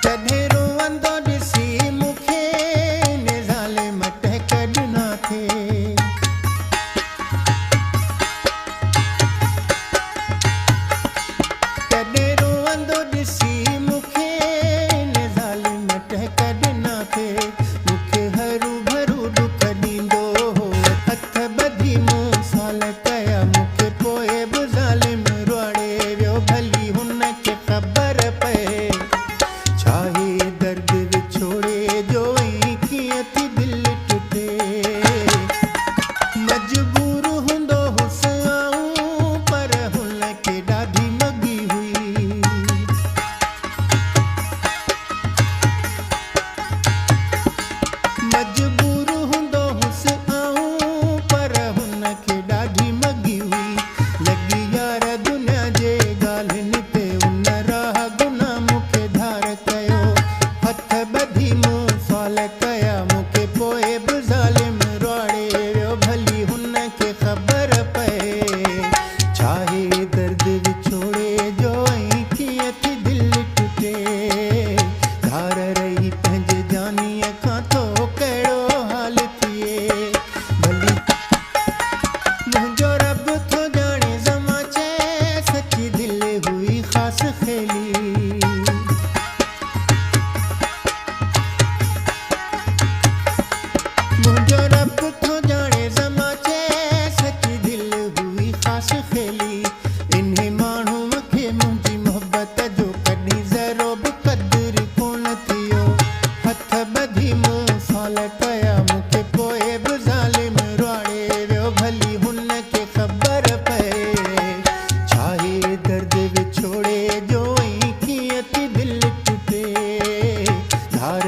कॾहिं रोअंदो ॾिसी मूंखे ने ज़ालिम टहकड न थिए। कॾहिं रोअंदो ॾिसी मूंखे ने ज़ालिम टहकड न थिए। मूंखे हरू भरू ॾुख ॾींदो हो, हथ ॿधी मूं साल कया मूंखे, पोइ बि ज़ालिम रुआड़े वियो, भली हुन खे ख़बर पए छा हे दर्द विछोड़े जो ऐं कीअं थी दिलि टुटे। मजबूर हूंदो हुअसि आऊं, पर हुन खे ॾाढी मगी हुई। मजबूर हूंदो हुअसि आऊं, पर हुन खे ॾाढी मगी हुई। लॻी यार दुनिया जे ॻाल्हियुनि ते, उन राह गुनाह मूंखे धार कयो, हथ ॿधी मूं सवाल कया मूंखे, पोइ बि ज़ालिम रुआड़े वियो, भली हुन खे ख़बर पए छा हे दर्द विछोड़े जो ऐं कीअं थी दिलि टुटे। धार रही पंहिंजे जानीअ खां थो कहिड़ो हाल थिए। भली मुंहिंजो रब थो ॼाणे ज़मा चए सची दिलि हुई ख़ासि खेली। मुंहिंजो रब थो ॼाणे ज़मा चए सची दिलि हुई ख़ासि खेली। इन्हे माण्हूअ खे मुंहिंजी मोहबत जो कॾहिं ज़रो बि क़दुरु कोन थियो, हथ ॿधी मूं सवाल कया मूंखे, पोइ बि ज़ालिम रुआड़े वियो, भली हुन खे ख़बर पए छा हे दर्द विछोड़े जो ऐं कीअं थी दिलि टुटे। धार